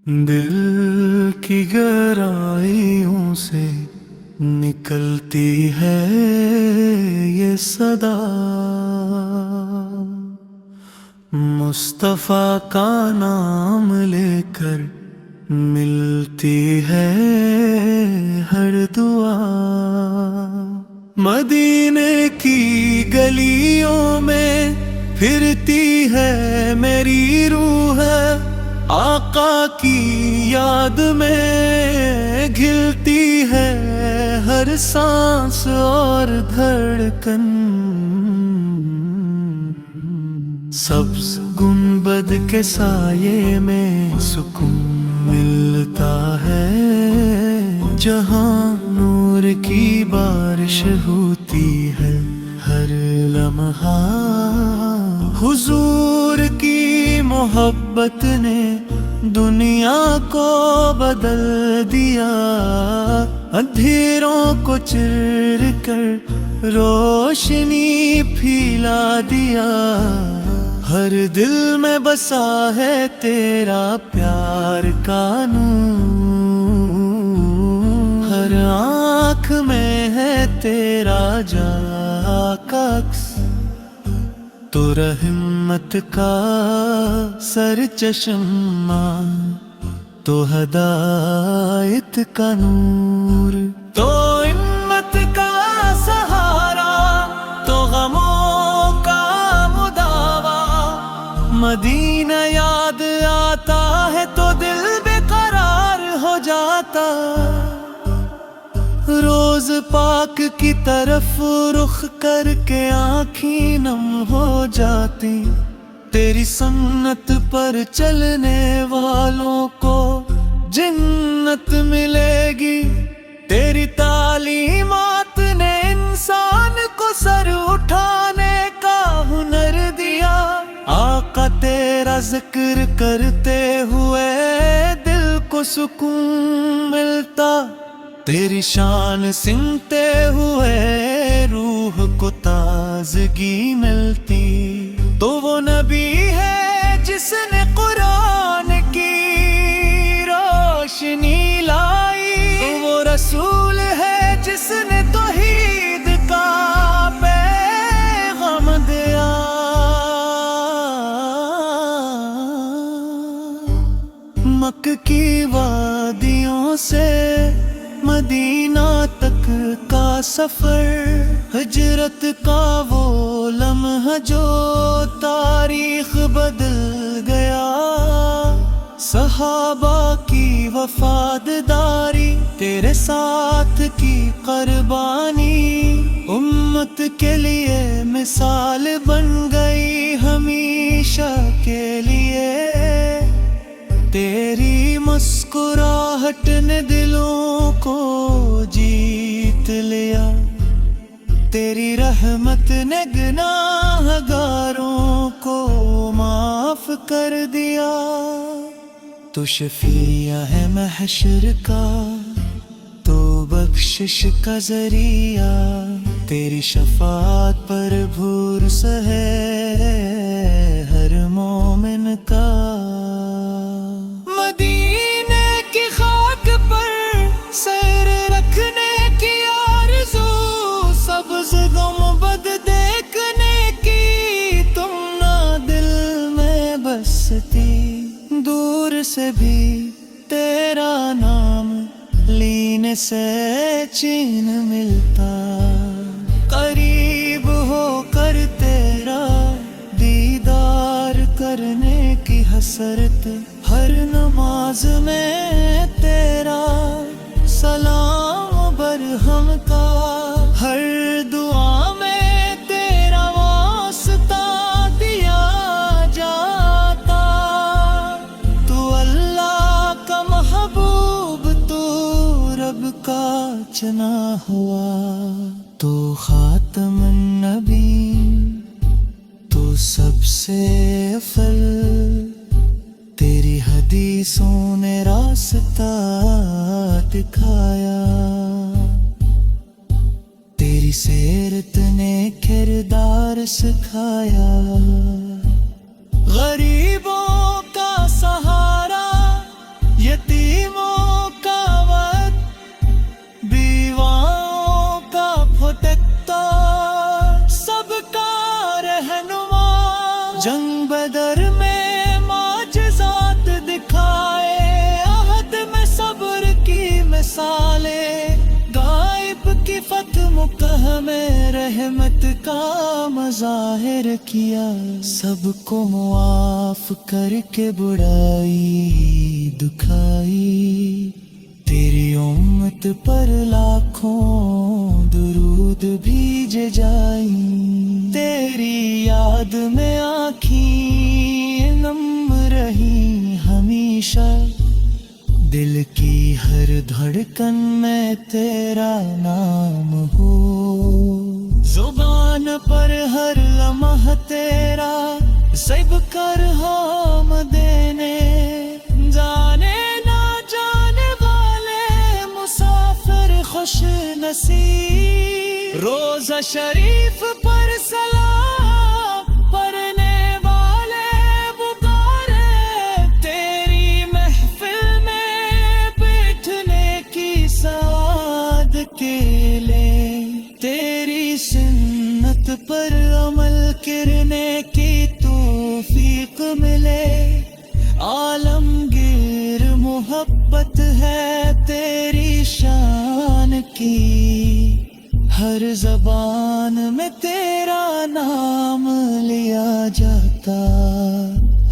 دل کی گہرائیوں سے نکلتی ہے یہ صدا، مصطفیٰ کا نام لے کر ملتی ہے ہر دعا۔ مدینے کی گلیوں میں پھرتی ہے میری روح، آقا کی یاد میں گھلتی ہے ہر سانس اور دھڑکن۔ سبز گنبد کے سائے میں سکون ملتا ہے، جہاں نور کی بارش ہوتی ہے ہر لمحہ۔ حضور کی محبت نے دنیا کو بدل دیا، اندھیروں کو چیر کر روشنی پھیلا دیا۔ ہر دل میں بسا ہے تیرا پیار کا نور، ہر آنکھ میں ہے تیرا جا کا عکس۔ تو رحمت کا سر چشمہ، تو ہدایت کا نور، تو ہمت کا سہارا، تو غموں کا مداوا۔ مدینہ یاد آتا ہے تو دل بے قرار ہو جاتا، روز پاک کی طرف رخ کر کے آنکھیں نم ہو جاتی۔ تیری سنت پر چلنے والوں کو جنت ملے گی، تیری تعلیمات نے انسان کو سر اٹھانے کا ہنر دیا۔ آقا تیرا ذکر کرتے ہوئے دل کو سکون ملتا، تیری شان سنتے ہوئے روح کو تازگی ملتی۔ تو وہ نبی ہے جس نے قرآن کی روشنی لائی، وہ رسول ہے جس نے توحید کا پیغام دیا۔ مکہ کی وادیوں سے مدینہ تک کا سفر، ہجرت کا وہ لمحہ جو تاریخ بدل گیا۔ صحابہ کی وفاداری، تیرے ساتھ کی قربانی، امت کے لیے مثال بن گئی ہمیشہ کے لیے۔ تیری مسکراہٹ نے دلوں کو جیت لیا، تیری رحمت نے گناہ گاروں کو معاف کر دیا۔ تو شفیع ہے محشر کا، تو بخشش کا ذریعہ، تیری شفاعت پر بھروسا ہے ہر مومن کا۔ مدینے کی خاک پر سیر رکھنے کی آرزو، سبز گنبد دیکھنے کی تم نہ دل میں بستی۔ دور سے بھی تیرا نام لینے سے چین ملتا، قریب ہو کر تیرا دیدار کرنے کی حسرت، ہر نماز میں تیرا سلام برہم کا، ہر دعا میں تیرا واسطہ دیا جاتا۔ تو اللہ کا محبوب، تو رب کا چنا ہوا، تو خاتم النبی، تو سب سے افضل۔ تیری حدیثوں نے راستہ دکھایا، تیری سیرت نے کردار سکھایا۔ غریبوں کا سہارا جنگ بدر میں معجزات دکھائے، عہد میں صبر کی مثالیں، غائب کی فتح مکہ میں رحمت کا مظاہر کیا، سب کو معاف کر کے بڑائی دکھائی، تیری امت پر لاکھوں درود بھیجے جائیں، تیری یاد میں آنکھیں نم رہی ہمیشہ، دل کی ہر دھڑکن میں تیرا نام ہو، زبان پر ہر لمحہ تیرا سب کر ہم دینے، جانے نہ جانے والے مسافر خوش نصیب، روزہ شریف پر سلام پڑھنے والے پکارے، تیری محفل میں بیٹھنے کی سعادت کے لے، تیری سنت پر عمل کرنے کی توفیق ملے، عالمگیر محبت ہے تیری شان کی، ہر زبان میں تیرا نام لیا جاتا،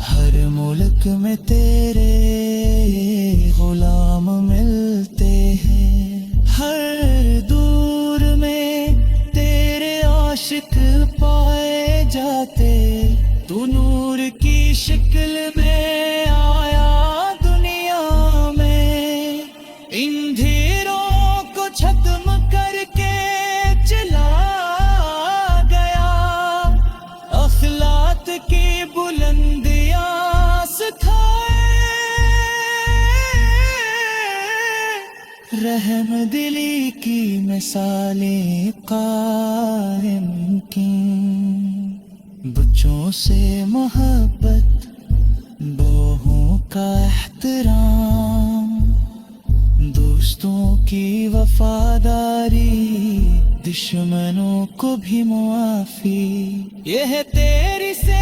ہر ملک میں تیرے غلام ملتے ہیں، ہر دور میں تیرے عاشق پائے جاتے، تو نور کی شکل میں آیا دنیا میں، ان دھیروں کو ختم کر کے چلا گیا، اخلاق کی بلندیاں سکھائے، رحم دلی کی مثالیں قائم کی، بچوں سے محبت، بوہوں کا احترام، دوستوں کی وفاداری، دشمنوں کو بھی معافی، یہ ہے تیری سے